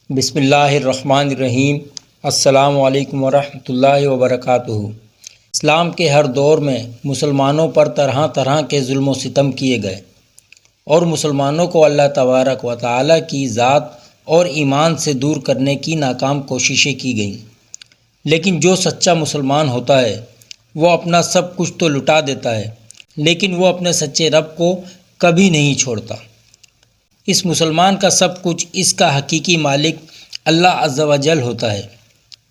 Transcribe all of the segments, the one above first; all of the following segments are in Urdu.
بسم اللہ الرحمن الرحیم۔ السلام علیکم ورحمۃ اللہ وبرکاتہ۔ اسلام کے ہر دور میں مسلمانوں پر طرح طرح کے ظلم و ستم کیے گئے اور مسلمانوں کو اللہ تبارک و تعالیٰ کی ذات اور ایمان سے دور کرنے کی ناکام کوششیں کی گئیں، لیکن جو سچا مسلمان ہوتا ہے وہ اپنا سب کچھ تو لٹا دیتا ہے، لیکن وہ اپنے سچے رب کو کبھی نہیں چھوڑتا۔ اس مسلمان کا سب کچھ اس کا حقیقی مالک اللہ عز و جل ہوتا ہے۔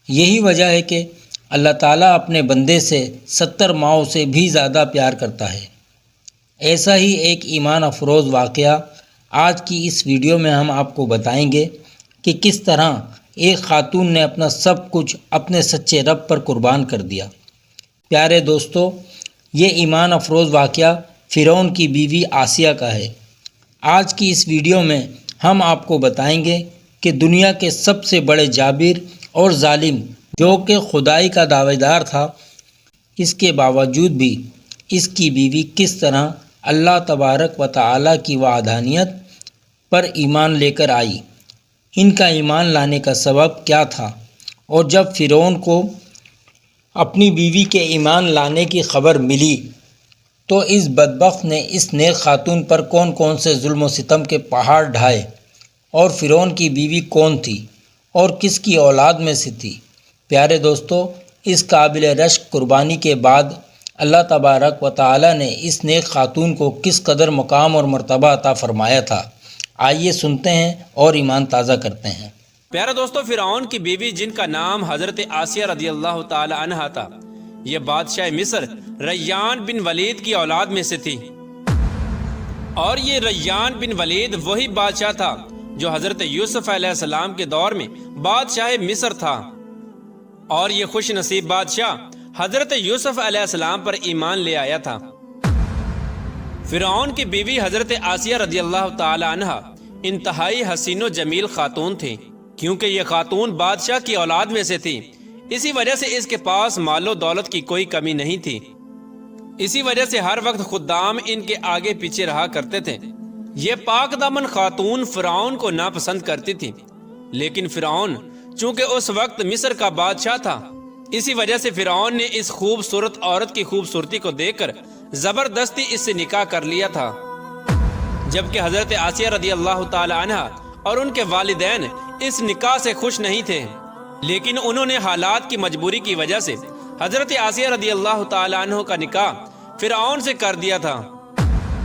یہی وجہ ہے کہ اللہ تعالیٰ اپنے بندے سے 70 ماؤں سے بھی زیادہ پیار کرتا ہے۔ ایسا ہی ایک ایمان افروز واقعہ آج کی اس ویڈیو میں ہم آپ کو بتائیں گے کہ کس طرح ایک خاتون نے اپنا سب کچھ اپنے سچے رب پر قربان کر دیا۔ پیارے دوستو، یہ ایمان افروز واقعہ فرعون کی بیوی آسیہ کا ہے۔ آج کی اس ویڈیو میں ہم آپ کو بتائیں گے کہ دنیا کے سب سے بڑے جابر اور ظالم جو کہ خدائی کا دعویٰ دار تھا، اس کے باوجود بھی اس کی بیوی کس طرح اللہ تبارک و تعالیٰ کی وحدانیت پر ایمان لے کر آئی۔ ان کا ایمان لانے کا سبب کیا تھا، اور جب فرعون کو اپنی بیوی کے ایمان لانے کی خبر ملی تو اس بدبخت نے اس نیک خاتون پر کون کون سے ظلم و ستم کے پہاڑ ڈھائے، اور فرعون کی بیوی کون تھی اور کس کی اولاد میں سے تھی۔ پیارے دوستو، اس قابل رشک قربانی کے بعد اللہ تبارک و تعالیٰ نے اس نیک خاتون کو کس قدر مقام اور مرتبہ عطا فرمایا تھا، آئیے سنتے ہیں اور ایمان تازہ کرتے ہیں۔ پیارے دوستو، فرعون کی بیوی جن کا نام حضرت آسیہ رضی اللہ تعالی عنہا تھا، یہ بادشاہ مصر ریان بن ولید کی اولاد میں سے تھی، اور یہ ریان بن ولید وہی بادشاہ تھا جو حضرت یوسف علیہ السلام کے دور میں بادشاہ مصر تھا، اور یہ خوش نصیب بادشاہ حضرت یوسف علیہ السلام پر ایمان لے آیا تھا۔ فرعون کی بیوی حضرت آسیہ رضی اللہ تعالی عنہا انتہائی حسین و جمیل خاتون تھی، کیونکہ یہ خاتون بادشاہ کی اولاد میں سے تھی، اسی وجہ سے اس کے پاس مال و دولت کی کوئی کمی نہیں تھی۔ اسی وجہ سے ہر وقت خدام ان کے آگے پیچھے رہا کرتے تھے۔ یہ پاک دامن خاتون فرعون کو ناپسند کرتی تھی، لیکن فرعون چونکہ اس وقت مصر کا بادشاہ تھا، اسی وجہ سے فرعون نے اس خوبصورت عورت کی خوبصورتی کو دیکھ کر زبردستی اس سے نکاح کر لیا تھا، جبکہ حضرت آسیہ رضی اللہ تعالی عنہا اور ان کے والدین اس نکاح سے خوش نہیں تھے، لیکن انہوں نے حالات کی مجبوری کی وجہ سے حضرت آسیہ رضی اللہ تعالی عنہ کا نکاح فرعون سے کر دیا تھا۔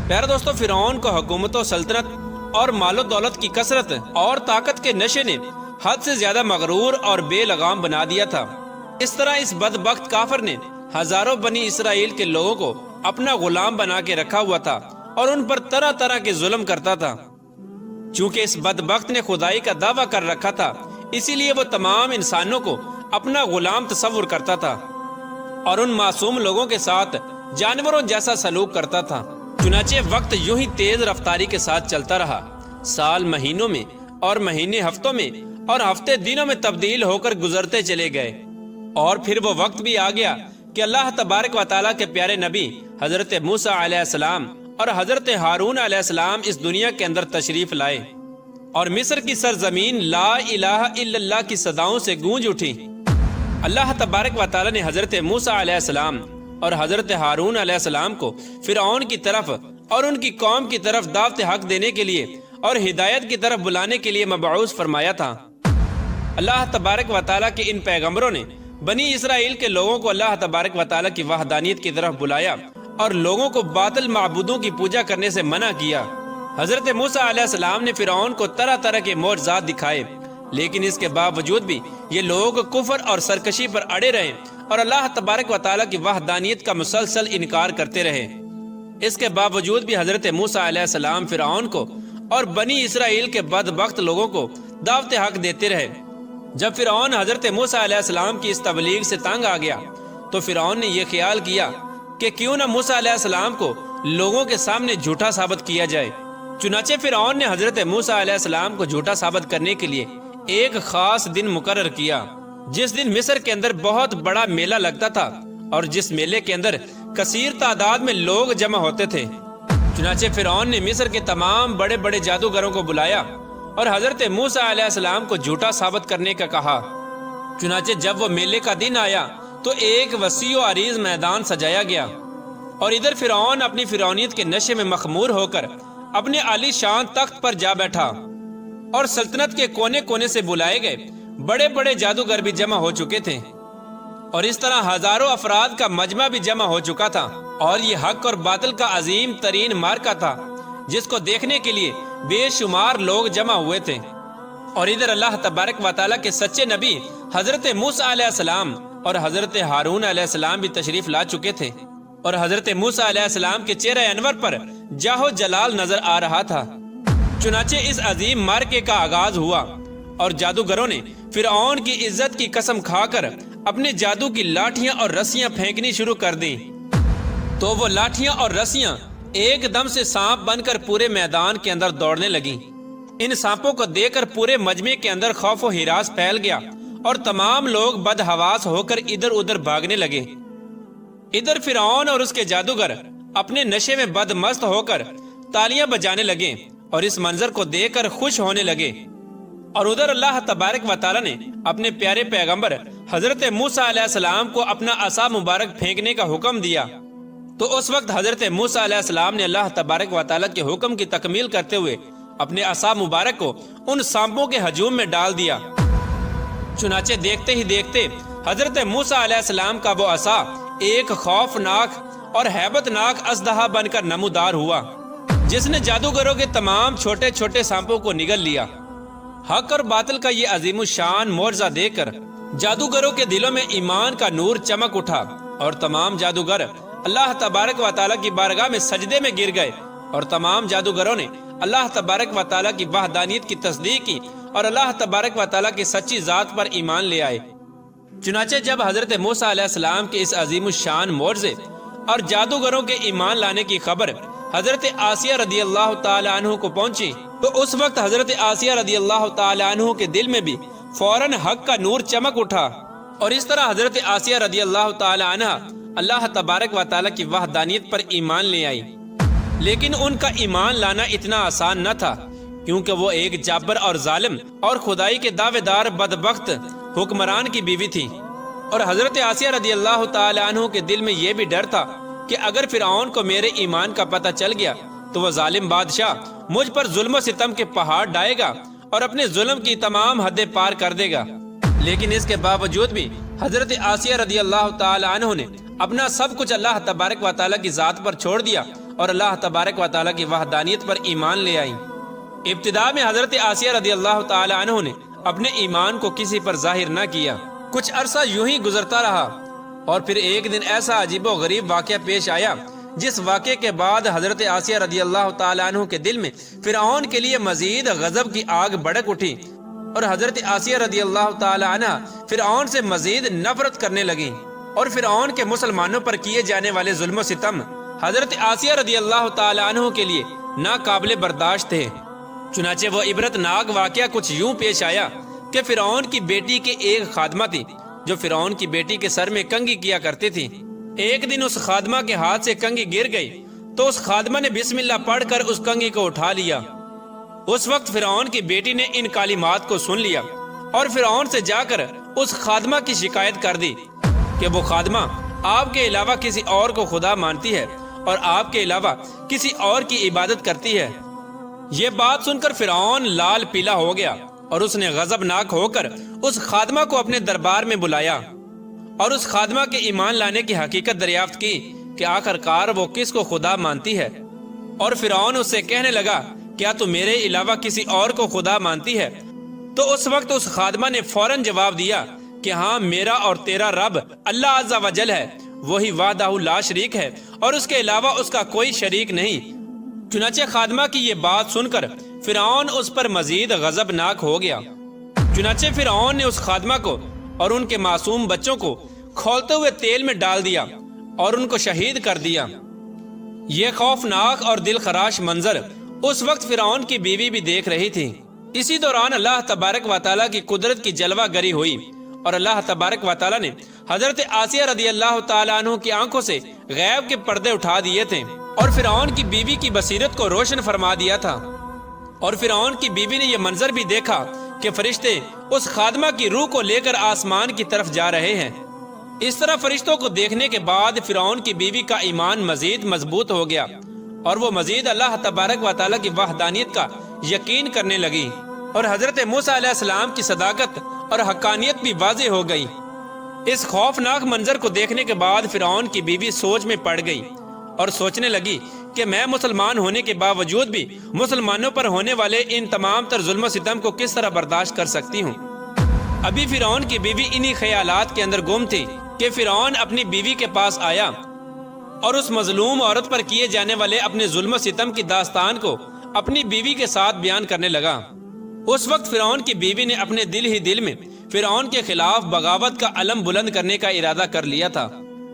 پیارے دوستو، فرعون کو حکومت و سلطنت اور مال و دولت کی کثرت اور طاقت کے نشے نے حد سے زیادہ مغرور اور بے لگام بنا دیا تھا۔ اس طرح اس بدبخت کافر نے ہزاروں بنی اسرائیل کے لوگوں کو اپنا غلام بنا کے رکھا ہوا تھا اور ان پر طرح طرح کے ظلم کرتا تھا۔ چونکہ اس بدبخت نے خدائی کا دعویٰ کر رکھا تھا، اسی لیے وہ تمام انسانوں کو اپنا غلام تصور کرتا تھا اور ان معصوم لوگوں کے ساتھ جانوروں جیسا سلوک کرتا تھا۔ چنانچہ وقت یوں ہی تیز رفتاری کے ساتھ چلتا رہا، سال مہینوں میں اور مہینے ہفتوں میں اور ہفتے دنوں میں تبدیل ہو کر گزرتے چلے گئے، اور پھر وہ وقت بھی آ گیا کہ اللہ تبارک و تعالیٰ کے پیارے نبی حضرت موسیٰ علیہ السلام اور حضرت ہارون علیہ السلام اس دنیا کے اندر تشریف لائے، اور مصر کی سرزمین لا الہ الا اللہ کی صداؤں سے گونج اٹھی۔ اللہ تبارک و تعالیٰ نے حضرت موسیٰ علیہ السلام اور حضرت ہارون علیہ السلام کو فرعون کی طرف اور ان کی قوم کی طرف دعوت حق دینے کے لیے اور ہدایت کی طرف بلانے کے لیے مبعوث فرمایا تھا۔ اللہ تبارک و تعالیٰ کے ان پیغمبروں نے بنی اسرائیل کے لوگوں کو اللہ تبارک و تعالیٰ کی وحدانیت کی طرف بلایا اور لوگوں کو باطل معبودوں کی پوجا کرنے سے منع کیا۔ حضرت موسیٰ علیہ السلام نے فرعون کو طرح طرح کے معجزات دکھائے، لیکن اس کے باوجود بھی یہ لوگ کفر اور سرکشی پر اڑے رہے اور اللہ تبارک و تعالیٰ کی وحدانیت کا مسلسل انکار کرتے رہے۔ اس کے باوجود بھی حضرت موسیٰ علیہ السلام فرعون کو اور بنی اسرائیل کے بدبخت لوگوں کو دعوت حق دیتے رہے۔ جب فرعون حضرت موسیٰ علیہ السلام کی اس تبلیغ سے تنگ آ گیا تو فرعون نے یہ خیال کیا کہ کیوں نہ موسیٰ علیہ السلام کو لوگوں کے سامنے جھوٹا ثابت کیا جائے۔ چنانچہ فرعون نے حضرت موسیٰ علیہ السلام کو جھوٹا ثابت کرنے کے لیے ایک خاص دن مقرر کیا، جس دن مصر کے اندر بہت بڑا میلہ لگتا تھا اور جس میلے کے اندر کثیر تعداد میں لوگ جمع ہوتے تھے۔ چنانچہ فرعون نے مصر کے تمام بڑے بڑے جادوگروں کو بلایا اور حضرت موسیٰ علیہ السلام کو جھوٹا ثابت کرنے کا کہا۔ چنانچہ جب وہ میلے کا دن آیا تو ایک وسیع و عریض میدان سجایا گیا، اور ادھر فرعون اپنی فرعونیت کے نشے میں مخمور ہو کر اپنے عالی شان تخت پر جا بیٹھا، اور سلطنت کے کونے کونے سے بلائے گئے بڑے بڑے جادوگر بھی جمع ہو چکے تھے، اور اس طرح ہزاروں افراد کا مجمع بھی جمع ہو چکا تھا، اور یہ حق اور باطل کا عظیم ترین معرکہ تھا جس کو دیکھنے کے لیے بے شمار لوگ جمع ہوئے تھے۔ اور ادھر اللہ تبارک و تعالیٰ کے سچے نبی حضرت موسیٰ علیہ السلام اور حضرت ہارون علیہ السلام بھی تشریف لا چکے تھے، اور حضرت موسیٰ علیہ السلام کے چہرہ انور پر جاہ و جلال نظر آ رہا تھا۔ چنانچہ اس عظیم معرکے کا آغاز ہوا، اور جادوگروں نے فرعون کی عزت کی قسم کھا کر اپنے جادو کی لاٹھیاں اور رسیاں پھینکنی شروع کر دیں، تو وہ لاٹھیاں اور رسیاں ایک دم سے سانپ بن کر پورے میدان کے اندر دوڑنے لگیں۔ ان سانپوں کو دیکھ کر پورے مجمع کے اندر خوف و ہراس پھیل گیا، اور تمام لوگ بدحواس ہو کر ادھر ادھر بھاگنے لگے۔ ادھر فرعون اور اس کے جادوگر اپنے نشے میں بدمست ہو کر تالیاں بجانے لگے اور اس منظر کو دیکھ کر خوش ہونے لگے، اور ادھر اللہ تبارک و تعالیٰ نے اپنے پیارے پیغمبر حضرت موسیٰ علیہ السلام کو اپنا عصا مبارک پھینکنے کا حکم دیا۔ تو اس وقت حضرت موسیٰ علیہ السلام نے اللہ تبارک و تعالیٰ کے حکم کی تکمیل کرتے ہوئے اپنے عصا مبارک کو ان سانپوں کے ہجوم میں ڈال دیا۔ چنانچہ دیکھتے ہی دیکھتے حضرت موسیٰ علیہ السلام کا وہ عصا ایک خوفناک اور ہیبت ناک اژدہا بن کر نمودار ہوا، جس نے جادوگروں کے تمام چھوٹے چھوٹے سانپوں کو نگل لیا۔ حق اور باطل کا یہ عظیم الشان معجزہ دیکھ کر جادوگروں کے دلوں میں ایمان کا نور چمک اٹھا، اور تمام جادوگر اللہ تبارک و تعالیٰ کی بارگاہ میں سجدے میں گر گئے، اور تمام جادوگروں نے اللہ تبارک و تعالیٰ کی وحدانیت کی تصدیق کی، اور اللہ تبارک و تعالیٰ کی سچی ذات پر ایمان لے آئے۔ چنانچہ جب حضرت موسیٰ علیہ السلام کے اس عظیم الشان معجزے اور جادوگروں کے ایمان لانے کی خبر حضرت آسیہ رضی اللہ تعالی عنہ کو پہنچی، تو اس وقت حضرت آسیہ رضی اللہ تعالی عنہ کے دل میں بھی فوراً حق کا نور چمک اٹھا، اور اس طرح حضرت آسیہ رضی اللہ تعالی عنہ اللہ تبارک و تعالیٰ کی وحدانیت پر ایمان لے آئی۔ لیکن ان کا ایمان لانا اتنا آسان نہ تھا، کیونکہ وہ ایک جابر اور ظالم اور خدائی کے دعوے دار بدبخت حکمران کی بیوی تھی، اور حضرت آسیہ رضی اللہ تعالی عنہ کے دل میں یہ بھی ڈر تھا کہ اگر فرعون کو میرے ایمان کا پتہ چل گیا تو وہ ظالم بادشاہ مجھ پر ظلم و ستم کے پہاڑ ڈائے گا اور اپنے ظلم کی تمام حدیں پار کر دے گا۔ لیکن اس کے باوجود بھی حضرت آسیہ رضی اللہ تعالی عنہ نے اپنا سب کچھ اللہ تبارک و تعالیٰ کی ذات پر چھوڑ دیا، اور اللہ تبارک و تعالیٰ کی وحدانیت پر ایمان لے آئی۔ ابتدا میں حضرت آسیہ رضی اللہ تعالی عنہ نے اپنے ایمان کو کسی پر ظاہر نہ کیا۔ کچھ عرصہ یوں ہی گزرتا رہا، اور پھر ایک دن ایسا عجیب و غریب واقعہ پیش آیا، جس واقعے کے بعد حضرت آسیہ رضی اللہ تعالی عنہ کے دل میں فرعون کے لیے مزید غضب کی آگ بھڑک اٹھی، اور حضرت آسیہ رضی اللہ تعالی عنہ فرعون سے مزید نفرت کرنے لگیں، اور فرعون کے مسلمانوں پر کیے جانے والے ظلم و ستم حضرت آسیہ رضی اللہ تعالی عنہ کے لیے ناقابل برداشت تھے۔ چنانچہ وہ عبرت ناک واقعہ کچھ یوں پیش آیا کہ فرعون کی بیٹی کے ایک خادمہ تھی جو فرعون کی بیٹی کے سر میں کنگھی کیا کرتی تھی۔ ایک دن اس خادمہ کے ہاتھ سے کنگھی گر گئی، تو اس خادمہ نے بسم اللہ پڑھ کر اس کنگھی کو اٹھا لیا۔ اس وقت فرعون کی بیٹی نے ان کلمات کو سن لیا، اور فرعون سے جا کر اس خادمہ کی شکایت کر دی کہ وہ خادمہ آپ کے علاوہ کسی اور کو خدا مانتی ہے اور آپ کے علاوہ کسی اور کی عبادت کرتی ہے۔ یہ بات سن کر فرعون لال پیلا ہو گیا، اور اس نے غضبناک ہو کر اس خادمہ کو اپنے دربار میں بلایا، اور اس خادمہ کے ایمان لانے کی حقیقت دریافت کی کہ آخر کار وہ کس کو خدا مانتی ہے۔ اور فرعون اس سے کہنے لگا، کیا تو میرے علاوہ کسی اور کو خدا مانتی ہے؟ تو اس وقت اس خادمہ نے فوراً جواب دیا کہ ہاں، میرا اور تیرا رب اللہ عز و جل ہے، وہی وحدہ لا شریک ہے، اور اس کے علاوہ اس کا کوئی شریک نہیں۔ چنانچہ خادمہ کی یہ بات سن کر فرعون اس پر مزید غضبناک ہو گیا۔ چنانچہ فرعون نے اس خادمہ کو اور ان کے معصوم بچوں کو کھولتے ہوئے تیل میں ڈال دیا اور ان کو شہید کر دیا۔ یہ خوفناک اور دل خراش منظر اس وقت فرعون کی بیوی بھی دیکھ رہی تھی۔ اسی دوران اللہ تبارک و تعالیٰ کی قدرت کی جلوہ گری ہوئی، اور اللہ تبارک و تعالیٰ نے حضرت آسیہ رضی اللہ تعالیٰ عنہ کی آنکھوں سے غیب کے پردے اٹھا دیے تھے، اور فرعون کی بیوی کی بصیرت کو روشن فرما دیا تھا۔ اور فرعون کی بیوی نے یہ منظر بھی دیکھا کہ فرشتے اس خادمہ کی روح کو لے کر آسمان کی طرف جا رہے ہیں۔ اس طرح فرشتوں کو دیکھنے کے بعد فرعون کی بیوی کا ایمان مزید مضبوط ہو گیا اور وہ مزید اللہ تبارک و تعالیٰ کی وحدانیت کا یقین کرنے لگی، اور حضرت موسیٰ علیہ السلام کی صداقت اور حقانیت بھی واضح ہو گئی۔ اس خوفناک منظر کو دیکھنے کے بعد فرعون کی بیوی سوچ میں پڑ گئی اور سوچنے لگی کہ میں مسلمان ہونے کے باوجود بھی مسلمانوں پر ہونے والے ان تمام تر ظلم و ستم کو کس طرح برداشت کر سکتی ہوں۔ ابھی فرعون کی بیوی انہی خیالات کے اندر گم تھی کہ فرعون اپنی بیوی کے پاس آیا اور اس مظلوم عورت پر کیے جانے والے اپنے ظلم و ستم کی داستان کو اپنی بیوی کے ساتھ بیان کرنے لگا۔ اس وقت فرعون کی بیوی نے اپنے دل ہی دل میں فرعون کے خلاف بغاوت کا علم بلند کرنے کا ارادہ کر لیا تھا۔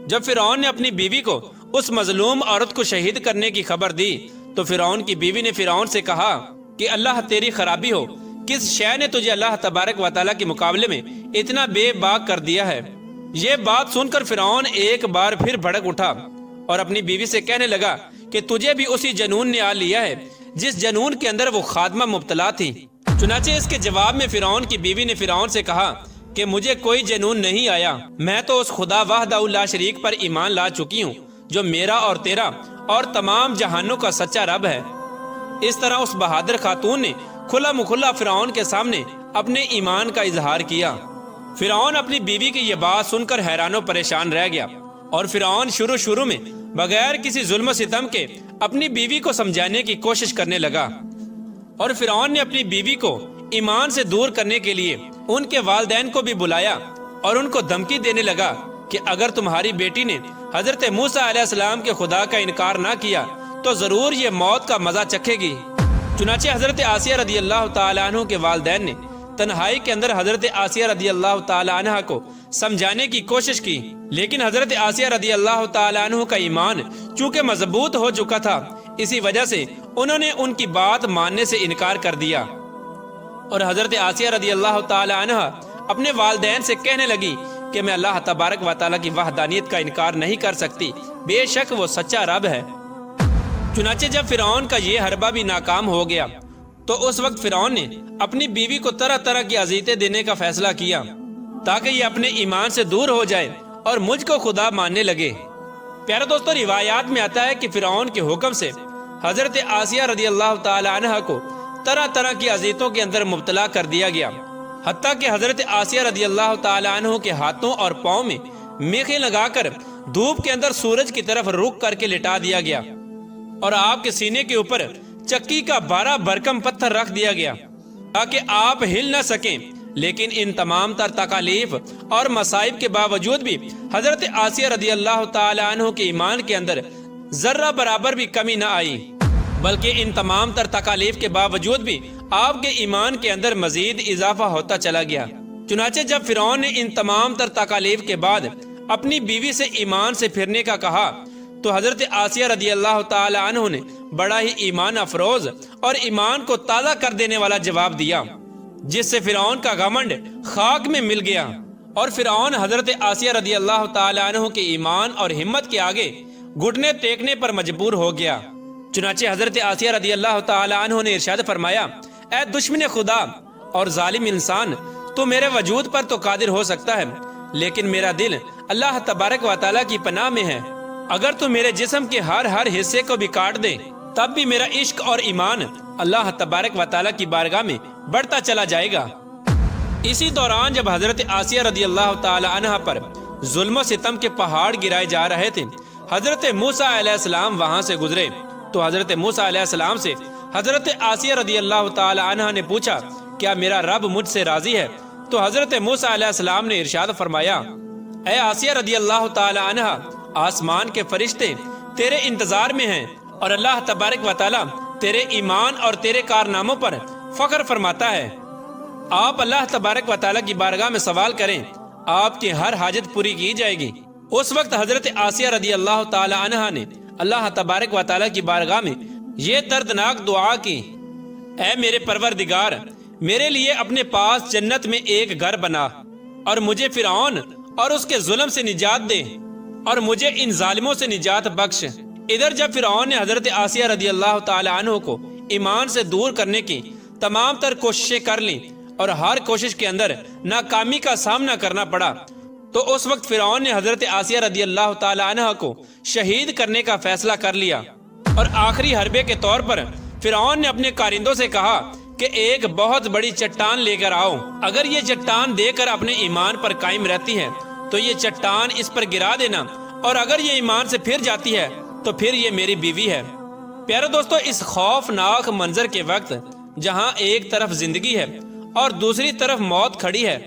جب فرعون نے اپنی بیوی کو اس مظلوم عورت کو شہید کرنے کی خبر دی تو فرعون کی بیوی نے فرعون سے کہا کہ اللہ تیری خرابی ہو، کس شے نے تجھے اللہ تبارک و تعالیٰ کے مقابلے میں اتنا بے باک کر دیا ہے؟ یہ بات سن کر فرعون ایک بار پھر بھڑک اٹھا اور اپنی بیوی سے کہنے لگا کہ تجھے بھی اسی جنون نے آ لیا ہے جس جنون کے اندر وہ خادمہ مبتلا تھی۔ چنانچہ اس کے جواب میں فرعون کی بیوی نے فرعون سے کہا کہ مجھے کوئی جنون نہیں آیا، میں تو اس خدا وحدہ لا شریک پر ایمان لا چکی ہوں جو میرا اور تیرا اور تمام جہانوں کا سچا رب ہے۔ اس طرح اس بہادر خاتون نے کھلا مکھلا فرعون کے سامنے اپنے ایمان کا اظہار کیا۔ فرعون اپنی بیوی کی یہ بات سن کر حیران و پریشان رہ گیا، اور فرعون شروع میں بغیر کسی ظلم و ستم کے اپنی بیوی کو سمجھانے کی کوشش کرنے لگا، اور فرعون نے اپنی بیوی کو ایمان سے دور کرنے کے لیے ان کے والدین کو بھی بلایا اور ان کو دھمکی دینے لگا کہ اگر تمہاری بیٹی نے حضرت موسیٰ علیہ السلام کے خدا کا انکار نہ کیا تو ضرور یہ موت کا مزہ چکھے گی۔ چنانچہ حضرت آسیہ رضی اللہ تعالیٰ عنہ کے والدین نے تنہائی کے اندر حضرت آسیہ رضی اللہ تعالیٰ عنہ کو سمجھانے کی کوشش کی، لیکن حضرت آسیہ رضی اللہ تعالیٰ عنہ کا ایمان چونکہ مضبوط ہو چکا تھا، اسی وجہ سے انہوں نے ان کی بات ماننے سے انکار کر دیا، اور حضرت آسیہ رضی اللہ تعالیٰ عنہ اپنے والدین سے کہنے لگی کہ میں اللہ تبارک و تعالیٰ کی وحدانیت کا انکار نہیں کر سکتی، بے شک وہ سچا رب ہے۔ چنانچہ جب فرعون کا یہ حربہ بھی ناکام ہو گیا تو اس وقت فرعون نے اپنی بیوی کو طرح طرح کی اذیتیں دینے کا فیصلہ کیا تاکہ یہ اپنے ایمان سے دور ہو جائے اور مجھ کو خدا ماننے لگے۔ پیارے دوستو، روایات میں آتا ہے کہ فرعون کے حکم سے حضرت آسیہ رضی اللہ تعالی عنہ کو طرح طرح کی اذیتوں کے اندر مبتلا کر دیا گیا، حتیٰ کہ حضرت آسیہ رضی اللہ تعالی عنہ کے ہاتھوں اور پاؤں میں میخیں لگا کر دھوپ کے اندر سورج کی طرف رخ کر کے لٹا دیا گیا، اور آپ کے سینے کے اوپر چکی کا 12 بھرکم پتھر رکھ دیا گیا تاکہ آپ ہل نہ سکیں۔ لیکن ان تمام تر تکالیف اور مصائب کے باوجود بھی حضرت آسیہ رضی اللہ تعالی عنہ کے ایمان کے اندر ذرہ برابر بھی کمی نہ آئی، بلکہ ان تمام تر تکالیف کے باوجود بھی آپ کے ایمان کے اندر مزید اضافہ ہوتا چلا گیا۔ چنانچہ جب فرعون نے ان تمام تر تکالیف کے بعد اپنی بیوی سے ایمان سے پھرنے کا کہا تو حضرت آسیہ رضی اللہ تعالی عنہ نے بڑا ہی ایمان افروز اور ایمان کو تازہ کر دینے والا جواب دیا، جس سے فرعون کا گھمنڈ خاک میں مل گیا، اور فرعون حضرت آسیہ رضی اللہ تعالی عنہ کے ایمان اور ہمت کے آگے گھٹنے ٹیکنے پر مجبور ہو گیا۔ چنانچہ حضرت آسیہ رضی اللہ تعالی عنہ نے ارشاد فرمایا، اے دشمن خدا اور ظالم انسان، تو میرے وجود پر تو قادر ہو سکتا ہے، لیکن میرا دل اللہ تبارک و تعالیٰ کی پناہ میں ہے۔ اگر تو میرے جسم کے ہر حصے کو بھی کاٹ دے تب بھی میرا عشق اور ایمان اللہ تبارک و تعالیٰ کی بارگاہ میں بڑھتا چلا جائے گا۔ اسی دوران جب حضرت آسیہ رضی اللہ تعالی عنہ پر ظلم و ستم کے پہاڑ گرائے جا رہے تھے، حضرت موسیٰ علیہ السلام وہاں سے گزرے تو حضرت موسیٰ علیہ السلام سے حضرت آسیہ رضی اللہ تعالی عنہ نے پوچھا، کیا میرا رب مجھ سے راضی ہے؟ تو حضرت موسیٰ علیہ السلام نے ارشاد فرمایا، اے آسیہ رضی اللہ تعالی عنہ، آسمان کے فرشتے تیرے انتظار میں ہیں، اور اللہ تبارک و تعالیٰ تیرے ایمان اور تیرے کارناموں پر فخر فرماتا ہے۔ آپ اللہ تبارک و تعالیٰ کی بارگاہ میں سوال کریں، آپ کی ہر حاجت پوری کی جائے گی۔ اس وقت حضرت آسیہ رضی اللہ تعالی عنہ نے اللہ تبارک و تعالیٰ کی بارگاہ میں یہ دردناک دعا کی، اے میرے پروردگار، میرے لیے اپنے پاس جنت میں ایک گھر بنا، اور مجھے فرعون اور اس کے ظلم سے نجات دے، اور مجھے ان ظالموں سے نجات بخش۔ ادھر جب فرعون نے حضرت آسیہ رضی اللہ تعالی عنہ کو ایمان سے دور کرنے کی تمام تر کوششیں کر لیں اور ہر کوشش کے اندر ناکامی کا سامنا کرنا پڑا، تو اس وقت فرعون نے حضرت آسیہ رضی اللہ تعالی عنہ کو شہید کرنے کا فیصلہ کر لیا، اور آخری حربے کے طور پر فرعون نے اپنے کارندوں سے کہا کہ ایک بہت بڑی چٹان لے کر آؤ، اگر یہ چٹان دے کر اپنے ایمان پر قائم رہتی ہے تو یہ چٹان اس پر گرا دینا، اور اگر یہ ایمان سے پھر جاتی ہے تو پھر یہ میری بیوی ہے۔ پیارے دوستو، اس خوفناک منظر کے وقت جہاں ایک طرف زندگی ہے اور دوسری طرف موت کھڑی ہے،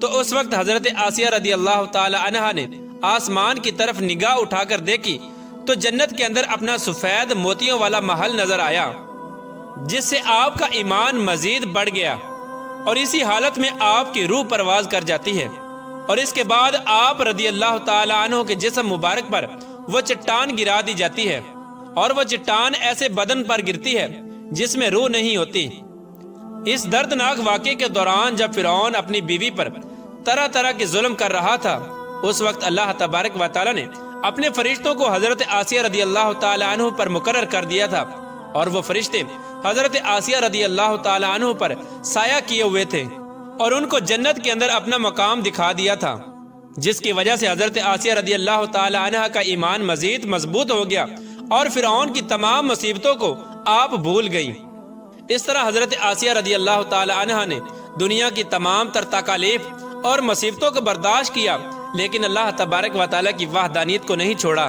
تو اس وقت حضرت آسیہ رضی اللہ تعالی عنہا نے آسمان کی طرف نگاہ اٹھا کر دیکھی تو جنت کے اندر اپنا سفید موتیوں والا محل نظر آیا، جس سے آپ کا ایمان مزید بڑھ گیا، اور اسی حالت میں آپ کی روح پرواز کر جاتی ہے، اور اس کے بعد آپ رضی اللہ تعالی عنہ کے جسم مبارک پر وہ چٹان گرا دی جاتی ہے، اور وہ چٹان ایسے بدن پر گرتی ہے جس میں روح نہیں ہوتی۔ اس دردناک واقعے کے دوران جب فرعون اپنی بیوی پر طرح طرح کے ظلم کر رہا تھا، اس وقت اللہ تبارک و تعالی نے اپنے فرشتوں کو حضرت آسیہ رضی اللہ تعالی عنہ پر مقرر کر دیا تھا، اور وہ فرشتے حضرت آسیہ رضی اللہ تعالی عنہ پر سایہ کیے ہوئے تھے، اور ان کو جنت کے اندر اپنا مقام دکھا دیا تھا، جس کی وجہ سے حضرت آسیہ رضی اللہ تعالی عنہ کا ایمان مزید مضبوط ہو گیا، اور فرعون کی تمام مصیبتوں کو آپ بھول گئی۔ اس طرح حضرت آسیہ رضی اللہ تعالی عنہ نے دنیا کی تمام تر تکالیف اور مصیبتوں کو برداشت کیا، لیکن اللہ تبارک و تعالی کی وحدانیت کو نہیں چھوڑا،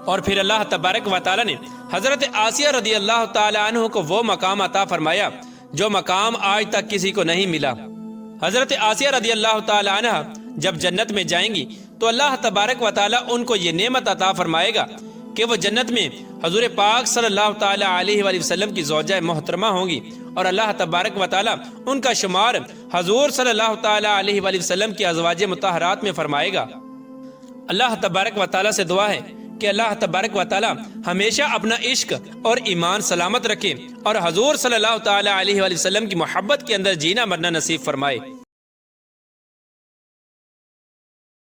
اور پھر اللہ تبارک و تعالی نے حضرت آسیہ رضی اللہ تعالی عنہ کو وہ مقام عطا فرمایا جو مقام آج تک کسی کو نہیں ملا۔ حضرت آسیہ رضی اللہ تعالی عنہ جب جنت میں جائیں گی تو اللہ تبارک و تعالی ان کو یہ نعمت عطا فرمائے گا کہ وہ جنت میں حضور پاک صلی اللہ تعالی علیہ وآلہ وسلم کی زوجہ محترمہ ہوں گی، اور اللہ تبارک و تعالی ان کا شمار حضور صلی اللہ تعالی علیہ وآلہ وسلم کی ازواج مطہرات میں فرمائے گا۔ اللہ تبارک و تعالی سے دعا ہے کہ اللہ تبارک و تعالی ہمیشہ اپنا عشق اور ایمان سلامت رکھے، اور حضور صلی اللہ تعالی علیہ وآلہ وسلم کی محبت کے اندر جینا مرنا نصیب فرمائے۔